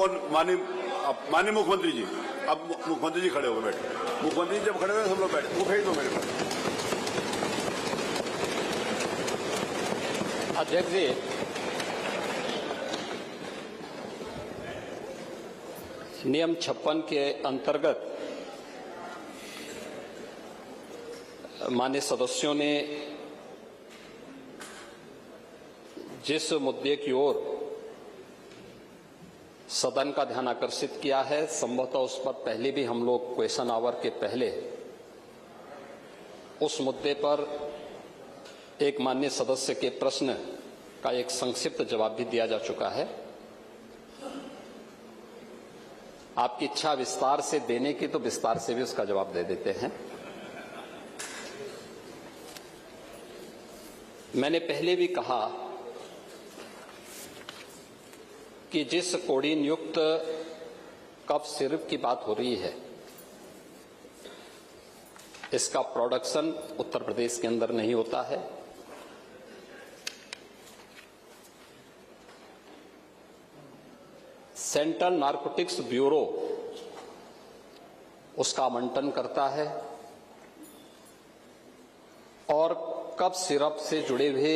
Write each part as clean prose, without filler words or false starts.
कौन माननीय मुख्यमंत्री जी, अब मुख्यमंत्री जी खड़े हो गए, बैठे। मुख्यमंत्री जी जब खड़े हुए सब लोग बैठे, वो भेज दो मेरे पास। अध्यक्ष जी, नियम 56 के अंतर्गत माननीय सदस्यों ने जिस मुद्दे की ओर सदन का ध्यान आकर्षित किया है, संभवतः उस पर पहले भी हम लोग क्वेश्चन आवर के पहले उस मुद्दे पर एक माननीय सदस्य के प्रश्न का एक संक्षिप्त जवाब भी दिया जा चुका है। आपकी इच्छा विस्तार से देने की तो विस्तार से भी उसका जवाब दे देते हैं। मैंने पहले भी कहा कि जिस कोडीन युक्त कफ सिरप की बात हो रही है, इसका प्रोडक्शन उत्तर प्रदेश के अंदर नहीं होता है। सेंट्रल नारकोटिक्स ब्यूरो उसका आवंटन करता है और कफ सिरप से जुड़े हुए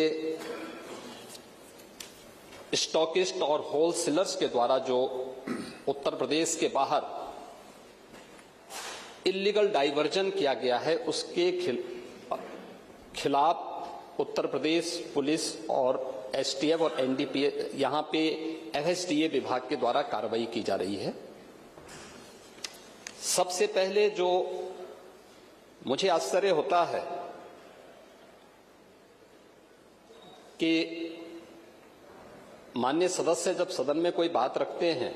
स्टॉकिस्ट और होलसेलर्स के द्वारा जो उत्तर प्रदेश के बाहर इलीगल डाइवर्जन किया गया है, उसके खिलाफ उत्तर प्रदेश पुलिस और एसटीएफ और एनडीपीए, यहां पे एफएसडीए विभाग के द्वारा कार्रवाई की जा रही है। सबसे पहले जो मुझे आश्चर्य होता है कि माननीय सदस्य जब सदन में कोई बात रखते हैं,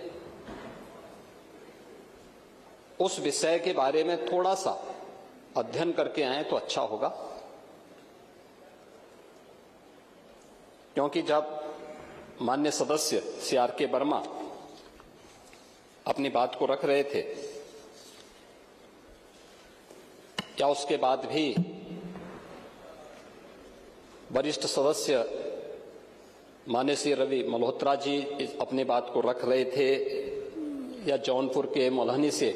उस विषय के बारे में थोड़ा सा अध्ययन करके आए तो अच्छा होगा। क्योंकि जब माननीय सदस्य श्री आर.के. वर्मा अपनी बात को रख रहे थे, क्या उसके बाद भी वरिष्ठ सदस्य माननीय श्री रवि मल्होत्रा जी अपनी बात को रख रहे थे, या जौनपुर के मोलहनी से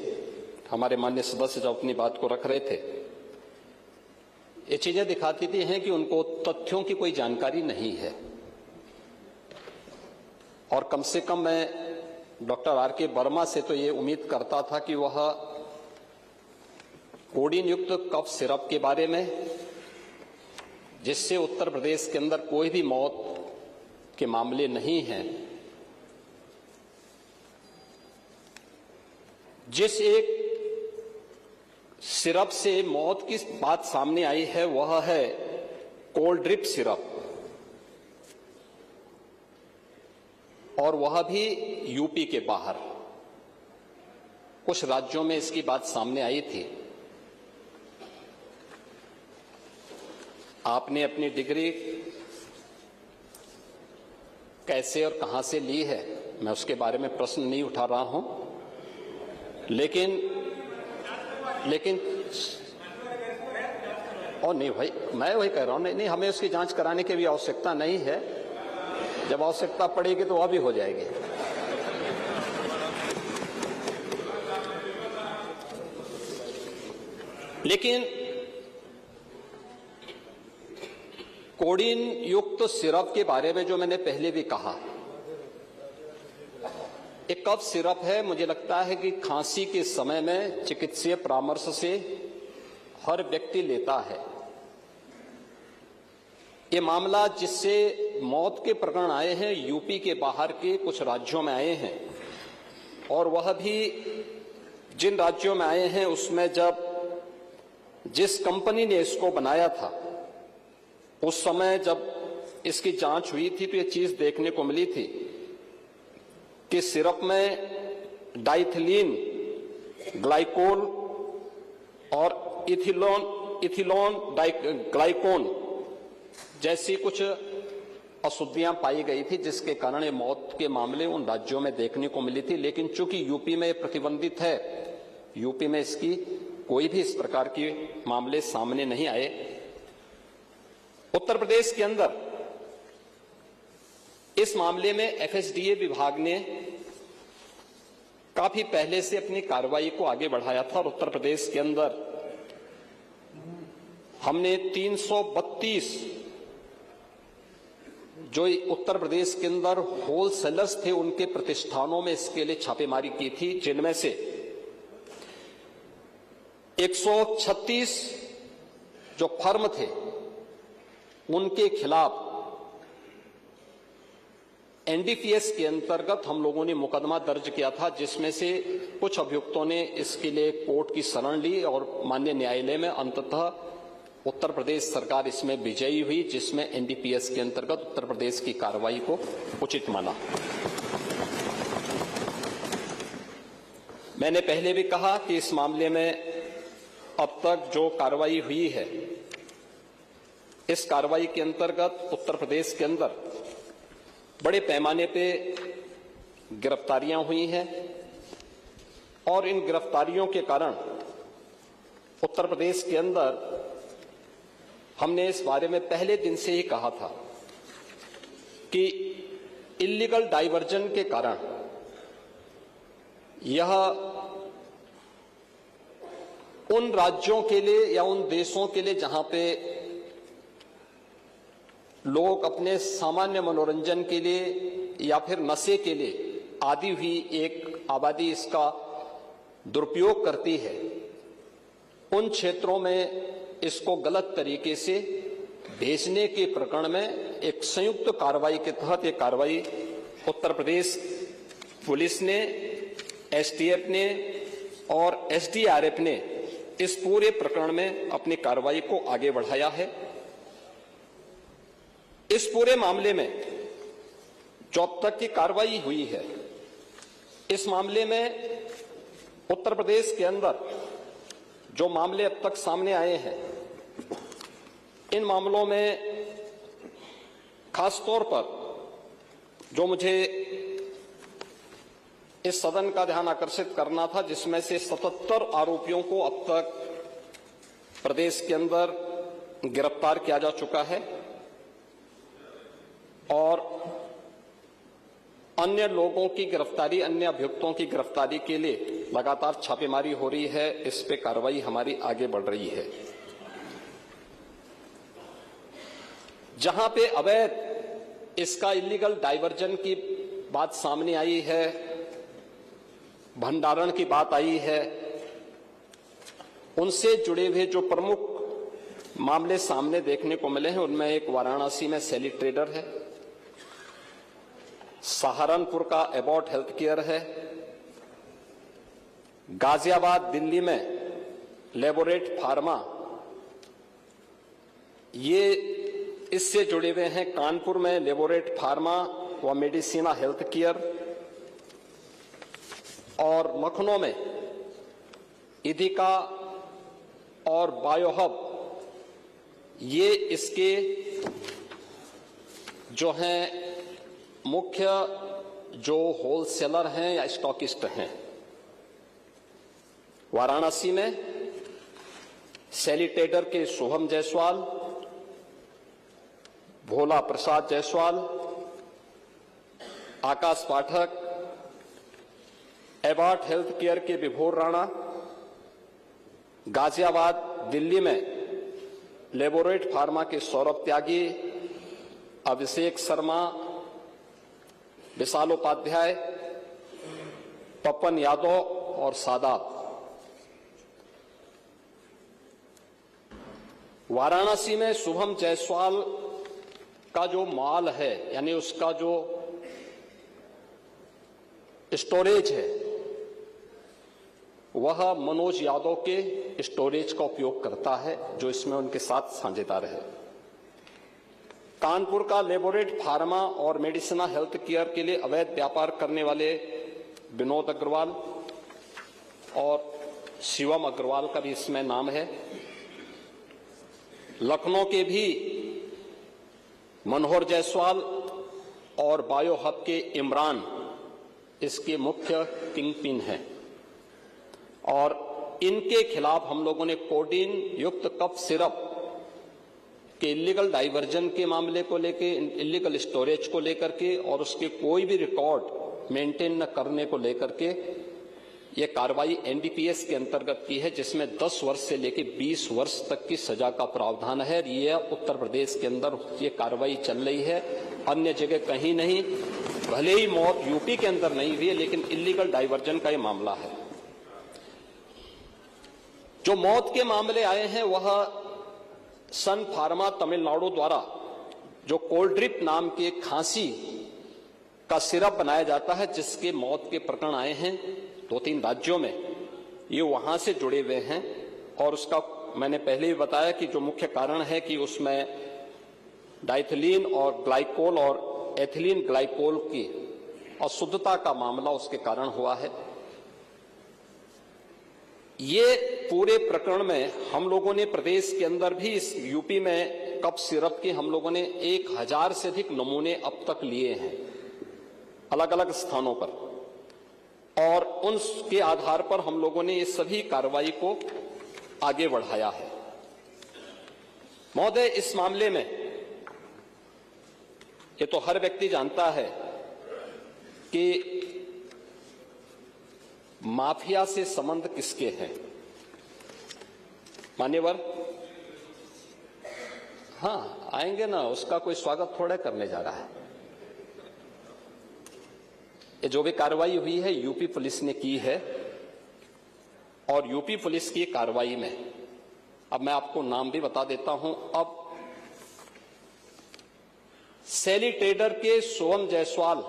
हमारे माननीय सदस्य जब अपनी बात को रख रहे थे, ये चीजें दिखाती थी हैं कि उनको तथ्यों की कोई जानकारी नहीं है। और कम से कम मैं डॉक्टर आर.के. वर्मा से तो ये उम्मीद करता था कि वह कोडीन युक्त कफ सिरप के बारे में, जिससे उत्तर प्रदेश के अंदर कोई भी मौत के मामले नहीं हैं, जिस एक सिरप से मौत की बात सामने आई है वह है कोल्ड ड्रिप सिरप, और वह भी यूपी के बाहर। कुछ राज्यों में इसकी बात सामने आई थी। आपने अपनी डिग्री कैसे और कहां से ली है, मैं उसके बारे में प्रश्न नहीं उठा रहा हूं, लेकिन और नहीं भाई, मैं वही कह रहा हूं, नहीं, हमें उसकी जांच कराने की भी आवश्यकता नहीं है। जब आवश्यकता पड़ेगी तो वह भी हो जाएगी। लेकिन कोडीन युक्त सिरप के बारे में जो मैंने पहले भी कहा, एक कफ सिरप है, मुझे लगता है कि खांसी के समय में चिकित्सीय परामर्श से हर व्यक्ति लेता है। ये मामला जिससे मौत के प्रकरण आए हैं, यूपी के बाहर के कुछ राज्यों में आए हैं, और वह भी जिन राज्यों में आए हैं उसमें जब जिस कंपनी ने इसको बनाया था, उस समय जब इसकी जांच हुई थी तो ये चीज देखने को मिली थी कि सिरप में डाइथिलीन ग्लाइकोल और इथिलोन ग्लाइकोन जैसी कुछ अशुद्धियां पाई गई थी, जिसके कारण ये मौत के मामले उन राज्यों में देखने को मिली थी। लेकिन चूंकि यूपी में प्रतिबंधित है, यूपी में इसकी कोई भी इस प्रकार के मामले सामने नहीं आए। उत्तर प्रदेश के अंदर इस मामले में एफएसडीए विभाग ने काफी पहले से अपनी कार्रवाई को आगे बढ़ाया था और उत्तर प्रदेश के अंदर हमने 332 जो उत्तर प्रदेश के अंदर होलसेलर्स थे उनके प्रतिष्ठानों में इसके लिए छापेमारी की थी, जिनमें से 136 जो फर्म थे उनके खिलाफ एनडीपीएस के अंतर्गत हम लोगों ने मुकदमा दर्ज किया था, जिसमें से कुछ अभियुक्तों ने इसके लिए कोर्ट की शरण ली और माननीय न्यायालय में अंततः उत्तर प्रदेश सरकार इसमें विजयी हुई, जिसमें एनडीपीएस के अंतर्गत उत्तर प्रदेश की कार्रवाई को उचित माना। मैंने पहले भी कहा कि इस मामले में अब तक जो कार्रवाई हुई है, इस कार्रवाई के अंतर्गत उत्तर प्रदेश के अंदर बड़े पैमाने पे गिरफ्तारियां हुई हैं और इन गिरफ्तारियों के कारण उत्तर प्रदेश के अंदर हमने इस बारे में पहले दिन से ही कहा था कि इलीगल डाइवर्जन के कारण यह उन राज्यों के लिए या उन देशों के लिए जहां पे लोग अपने सामान्य मनोरंजन के लिए या फिर नशे के लिए आदि हुई एक आबादी इसका दुरुपयोग करती है, उन क्षेत्रों में इसको गलत तरीके से भेजने के प्रकरण में एक संयुक्त कार्रवाई के तहत एक कार्रवाई उत्तर प्रदेश पुलिस ने, एसटीएफ ने और एसडीआरएफ ने इस पूरे प्रकरण में अपनी कार्रवाई को आगे बढ़ाया है। इस पूरे मामले में जो अब तक की कार्रवाई हुई है, इस मामले में उत्तर प्रदेश के अंदर जो मामले अब तक सामने आए हैं, इन मामलों में खासतौर पर जो मुझे इस सदन का ध्यान आकर्षित करना था, जिसमें से 77 आरोपियों को अब तक प्रदेश के अंदर गिरफ्तार किया जा चुका है और अन्य लोगों की गिरफ्तारी, अन्य अभियुक्तों की गिरफ्तारी के लिए लगातार छापेमारी हो रही है। इस पे कार्रवाई हमारी आगे बढ़ रही है। जहां पे अवैध इसका इलीगल डाइवर्जन की बात सामने आई है, भंडारण की बात आई है, उनसे जुड़े हुए जो प्रमुख मामले सामने देखने को मिले हैं, उनमें एक वाराणसी में सैली ट्रेडर है, सहारनपुर का एबॉट हेल्थ केयर है, गाजियाबाद दिल्ली में लेबोरेट फार्मा, ये इससे जुड़े हुए हैं कानपुर में लेबोरेट फार्मा व मेडिसिना हेल्थ केयर और लखनऊ में इदिका और बायोहब, ये इसके जो हैं मुख्य जो होलसेलर हैं या स्टॉकिस्ट हैं। वाराणसी में सैली ट्रेडर के शुभम जायसवाल, भोला प्रसाद जायसवाल, आकाश पाठक, एबॉट हेल्थ केयर के विभोर राणा, गाजियाबाद दिल्ली में लेबोरेट फार्मा के सौरभ त्यागी, अभिषेक शर्मा, विशाल उपाध्याय, पपन यादव और सादाब। वाराणसी में शुभम जायसवाल का जो माल है, यानी उसका जो स्टोरेज है, वह मनोज यादव के स्टोरेज का उपयोग करता है, जो इसमें उनके साथ साझेदार है। कानपुर का लेबोरेट फार्मा और मेडिसिना हेल्थ केयर के लिए अवैध व्यापार करने वाले विनोद अग्रवाल और शिवम अग्रवाल का भी इसमें नाम है। लखनऊ के भी मनोहर जायसवाल और बायोहब के इमरान इसके मुख्य किंगपिन हैं और इनके खिलाफ हम लोगों ने कोडीन युक्त कफ सिरप के इलीगल डाइवर्जन के मामले को लेके, इलीगल स्टोरेज को लेकर के और उसके कोई भी रिकॉर्ड मेंटेन न करने को लेकर के ये कार्रवाई एनडीपीएस के अंतर्गत की है, जिसमें 10 वर्ष से लेकर 20 वर्ष तक की सजा का प्रावधान है। ये उत्तर प्रदेश के अंदर ये कार्रवाई चल रही है, अन्य जगह कहीं नहीं। भले ही मौत यूपी के अंदर नहीं हुई है, लेकिन इलीगल डाइवर्जन का ये मामला है। जो मौत के मामले आए हैं वह सन फार्मा तमिलनाडु द्वारा जो कोल्ड ड्रिप नाम के खांसी का सिरप बनाया जाता है, जिसके मौत के प्रकरण आए हैं 2-3 राज्यों में, ये वहां से जुड़े हुए हैं। और उसका मैंने पहले ही बताया कि जो मुख्य कारण है कि उसमें डाइथिलीन और ग्लाइकोल और एथिलीन ग्लाइकोल की अशुद्धता का मामला उसके कारण हुआ है। ये पूरे प्रकरण में हम लोगों ने प्रदेश के अंदर भी इस यूपी में कफ सिरप के हम लोगों ने 1000 से अधिक नमूने अब तक लिए हैं अलग अलग स्थानों पर, और उनके आधार पर हम लोगों ने ये सभी कार्रवाई को आगे बढ़ाया है। महोदय, इस मामले में ये तो हर व्यक्ति जानता है कि माफिया से संबंध किसके हैं। मान्यवर, हाँ आएंगे ना, उसका कोई स्वागत थोड़ा करने जा रहा है। ये जो भी कार्रवाई हुई है यूपी पुलिस ने की है, और यूपी पुलिस की कार्रवाई में अब मैं आपको नाम भी बता देता हूं। अब सैली ट्रेडर के सोहम जायसवाल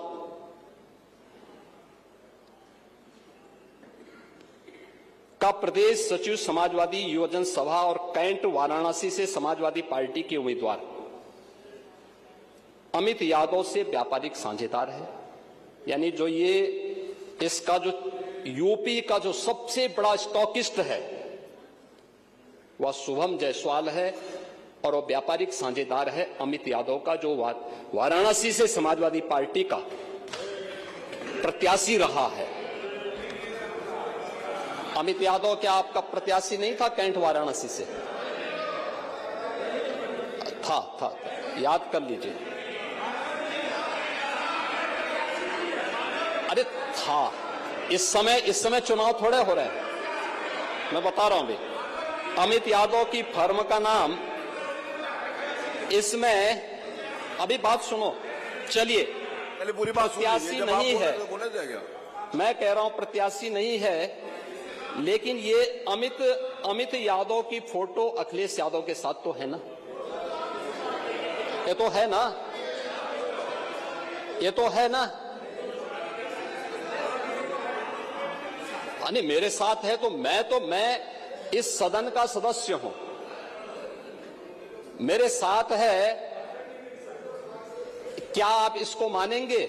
का प्रदेश सचिव समाजवादी युवजन सभा और कैंट वाराणसी से समाजवादी पार्टी के उम्मीदवार अमित यादव से व्यापारिक साझेदार है। यानी जो ये इसका जो यूपी का जो सबसे बड़ा स्टॉकिस्ट है वह शुभम जायसवाल है, और वह व्यापारिक साझेदार है अमित यादव का, जो वाराणसी से समाजवादी पार्टी का प्रत्याशी रहा है। अमित यादव क्या आपका प्रत्याशी नहीं था कैंट वाराणसी से? था, याद कर लीजिए। अरे था, इस समय चुनाव थोड़े हो रहे हैं, मैं बता रहा हूं भी। अमित यादव की फर्म का नाम इसमें, अभी बात सुनो, चलिए, पहले पूरी बात प्रत्याशी नहीं है, मैं कह रहा हूं प्रत्याशी नहीं है, लेकिन ये अमित यादव की फोटो अखिलेश यादव के साथ तो है ना, ये तो है ना, ये तो है ना। नहीं, मेरे साथ है तो मैं इस सदन का सदस्य हूं, मेरे साथ है, क्या आप इसको मानेंगे?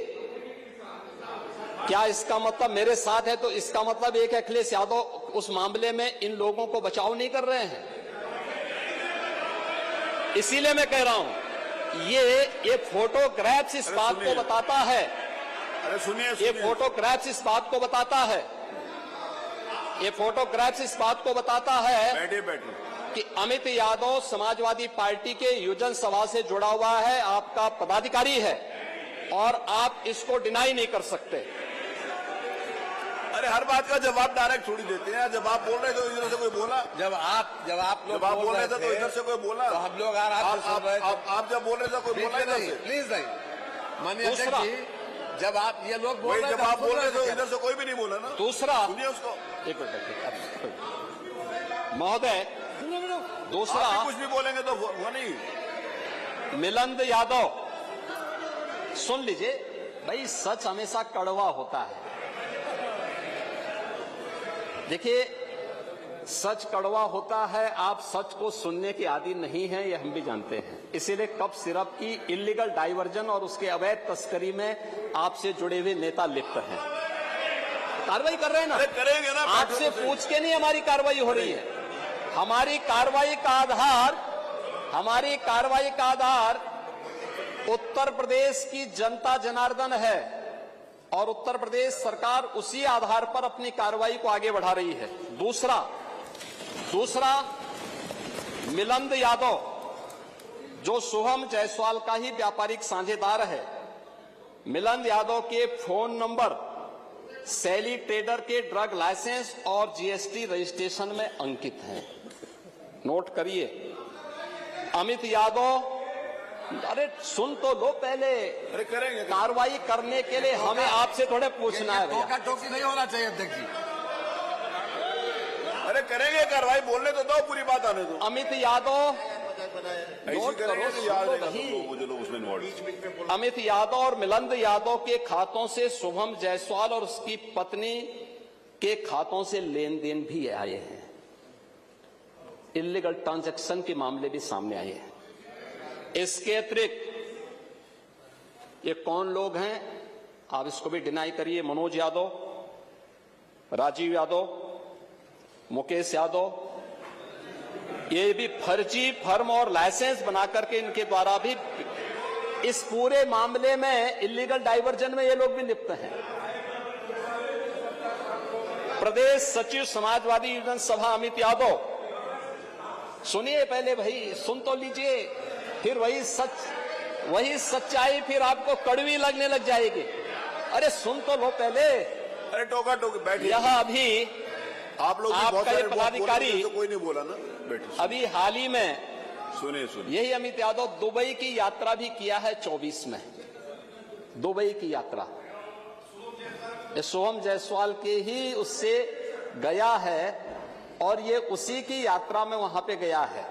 क्या इसका मतलब मेरे साथ है तो इसका मतलब एक अखिलेश यादव उस मामले में इन लोगों को बचाव नहीं कर रहे हैं? इसीलिए मैं कह रहा हूं ये फोटोग्राफ्स इस बात को बताता है। अरे सुनिए, ये फोटोग्राफ्स इस बात को बताता है, ये फोटोग्राफ्स इस बात को बताता है बैठिए कि अमित यादव समाजवादी पार्टी के युवजन सभा से जुड़ा हुआ है, आपका पदाधिकारी है, और आप इसको डिनाई नहीं कर सकते। अरे हर बात का जवाब डायरेक्ट थोड़ी देते हैं। जब आप बोल रहे थे तो इधर से कोई बोला, जब आप लोग बोल रहे थे तो इधर से कोई बोला, तो हम लोग आप जब बोल रहे थे कोई बोला इधर से? प्लीज नहीं, माननीय अध्यक्ष जी, जब आप ये लोग बोल रहे जब आप बोल रहे थे इधर से कोई भी नहीं बोला ना। दूसरा, सुनिए उसको, एक मिनट महोदय, दूसरा कुछ भी बोलेंगे तो वो नहीं। मिलिंद यादव, सुन लीजिए भाई, सच हमेशा कड़वा होता है। देखिए, सच कड़वा होता है, आप सच को सुनने के आदी नहीं हैं, ये हम भी जानते हैं। इसीलिए कफ सिरप की इलीगल डाइवर्जन और उसके अवैध तस्करी में आपसे जुड़े हुए नेता लिप्त हैं। कार्रवाई कर रहे हैं ना? करेंगे ना, आपसे पूछ के नहीं हमारी कार्रवाई हो रही है। हमारी कार्रवाई का आधार उत्तर प्रदेश की जनता जनार्दन है, और उत्तर प्रदेश सरकार उसी आधार पर अपनी कार्रवाई को आगे बढ़ा रही है। दूसरा मिलिंद यादव, जो शुभम जायसवाल का ही व्यापारिक साझेदार है, मिलिंद यादव के फोन नंबर सैली ट्रेडर के ड्रग लाइसेंस और जीएसटी रजिस्ट्रेशन में अंकित हैं। नोट करिए। अमित यादव, अरे सुन तो लो पहले। अरे करेंगे कार्रवाई करने के लिए हमें आपसे थोड़े पूछना है भैया। टोका टोकी नहीं होना चाहिए अध्यक्ष जी। अरे करेंगे कार्रवाई, बोलने तो दो, पूरी बात आने दो। अमित यादव, ऐसी नोट करेंगे करो, तो याद सुन लो रहेगा भाई। सब लोग, जो लोग उसमें इन्वॉल्व। अमित यादव और मिलिंद यादव के खातों से शुभम जायसवाल और उसकी पत्नी के खातों से लेन देन भी आए हैं। इलीगल ट्रांजैक्शन के मामले भी सामने आए हैं। इसके अतिरिक्त ये कौन लोग हैं, आप इसको भी डिनाई करिए। मनोज यादव, राजीव यादव, मुकेश यादव, ये भी फर्जी फर्म और लाइसेंस बनाकर के इनके द्वारा भी इस पूरे मामले में इलीगल डाइवर्जन में ये लोग भी लिप्त हैं। प्रदेश सचिव समाजवादी यूनियन सभा अमित यादव, सुनिए पहले भाई, सुन तो लीजिए, फिर वही सच्चाई फिर आपको कड़वी लगने लग जाएगी। अरे सुन तो लो पहले। अरे टोका टोकी बैठिए। यह अभी आप लोग भी आपका बहुत ये सारे पदाधिकारी बोले, तो कोई नहीं बोला ना। बैठिए, अभी हाल ही में सुनिए सुनिए। यही अमित यादव दुबई की यात्रा भी किया है 24 में। दुबई की यात्रा ये शुभम जायसवाल के ही उससे गया है और ये उसी की यात्रा में वहां पे गया है।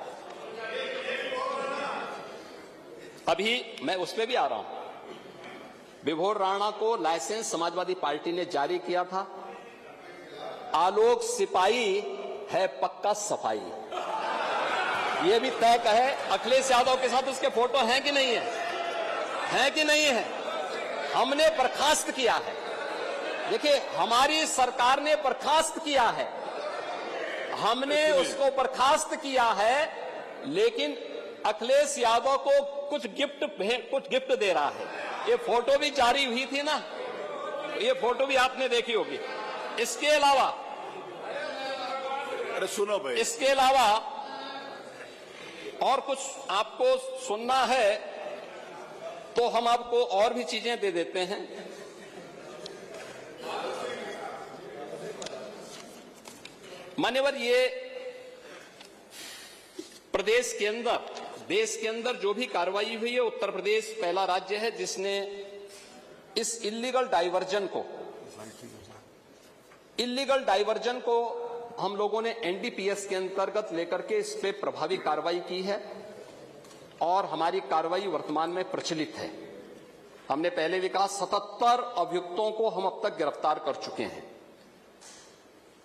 अभी मैं उस पे भी आ रहा हूं। विभोर राणा को लाइसेंस समाजवादी पार्टी ने जारी किया था। आलोक सिपाही है पक्का सफाई, ये भी तय है। अखिलेश यादव के साथ उसके फोटो हैं कि नहीं है? हैं कि नहीं है? हमने बर्खास्त किया है। देखिए, हमारी सरकार ने बर्खास्त किया है, हमने उसको बर्खास्त किया है, लेकिन अखिलेश यादव को कुछ गिफ्ट दे रहा है। ये फोटो भी जारी हुई थी ना, ये फोटो भी आपने देखी होगी। इसके अलावा अरे सुनो भाई, इसके अलावा और कुछ आपको सुनना है तो हम आपको और भी चीजें दे देते हैं। मान्यवर, ये प्रदेश के अंदर, देश के अंदर जो भी कार्रवाई हुई है, उत्तर प्रदेश पहला राज्य है जिसने इस इलीगल डाइवर्जन को हम लोगों ने एनडीपीएस के अंतर्गत लेकर के इस पे प्रभावी कार्रवाई की है और हमारी कार्रवाई वर्तमान में प्रचलित है। हमने पहले भी कहा 77 अभियुक्तों को हम अब तक गिरफ्तार कर चुके हैं।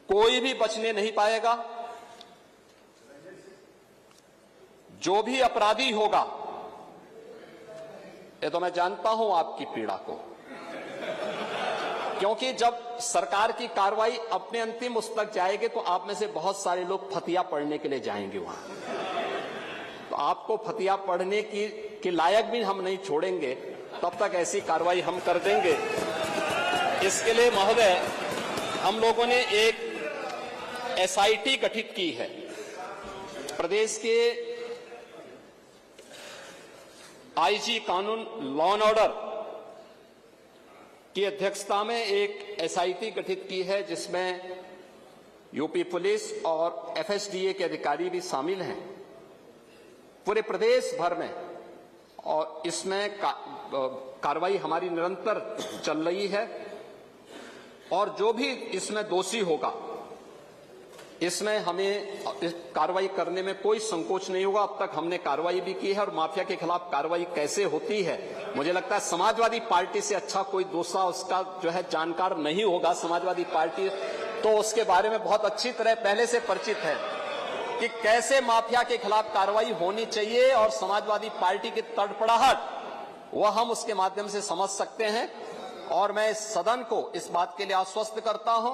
कोई भी बचने नहीं पाएगा। जो भी अपराधी होगा, ये तो मैं जानता हूं आपकी पीड़ा को, क्योंकि जब सरकार की कार्रवाई अपने अंतिम उस तक जाएगी तो आप में से बहुत सारे लोग फतिया पढ़ने के लिए जाएंगे वहां, तो आपको फतिया पढ़ने के लायक भी हम नहीं छोड़ेंगे। तब तक ऐसी कार्रवाई हम कर देंगे। इसके लिए महोदय, हम लोगों ने एक एसआईटी गठित की है। प्रदेश के आईजी कानून लॉ एंड ऑर्डर की अध्यक्षता में एक एसआईटी गठित की है, जिसमें यूपी पुलिस और एफएसडीए के अधिकारी भी शामिल हैं पूरे प्रदेश भर में। और इसमें कार्रवाई हमारी निरंतर चल रही है और जो भी इसमें दोषी होगा, इसमें हमें इस कार्रवाई करने में कोई संकोच नहीं होगा। अब तक हमने कार्रवाई भी की है और माफिया के खिलाफ कार्रवाई कैसे होती है, मुझे लगता है समाजवादी पार्टी से अच्छा कोई दूसरा उसका जो है जानकार नहीं होगा। समाजवादी पार्टी तो उसके बारे में बहुत अच्छी तरह पहले से परिचित है कि कैसे माफिया के खिलाफ कार्रवाई होनी चाहिए, और समाजवादी पार्टी की तड़पड़ाहट वह हम उसके माध्यम से समझ सकते हैं। और मैं इस सदन को इस बात के लिए आश्वस्त करता हूं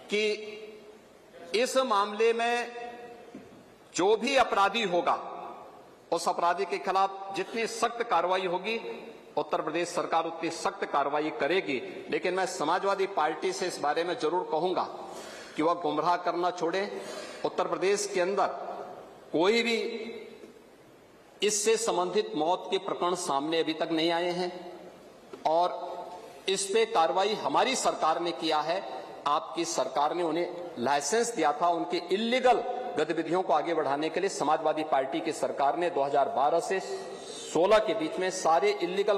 कि इस मामले में जो भी अपराधी होगा, उस अपराधी के खिलाफ जितनी सख्त कार्रवाई होगी, उत्तर प्रदेश सरकार उतनी सख्त कार्रवाई करेगी। लेकिन मैं समाजवादी पार्टी से इस बारे में जरूर कहूंगा कि वह गुमराह करना छोड़े। उत्तर प्रदेश के अंदर कोई भी इससे संबंधित मौत के प्रकरण सामने अभी तक नहीं आए हैं और इस पे कार्रवाई हमारी सरकार ने किया है। आपकी सरकार ने उन्हें लाइसेंस दिया था उनके इल्लीगल गतिविधियों को आगे बढ़ाने के लिए। समाजवादी पार्टी की सरकार ने 2012 से 16 के बीच में सारे इल्लीगल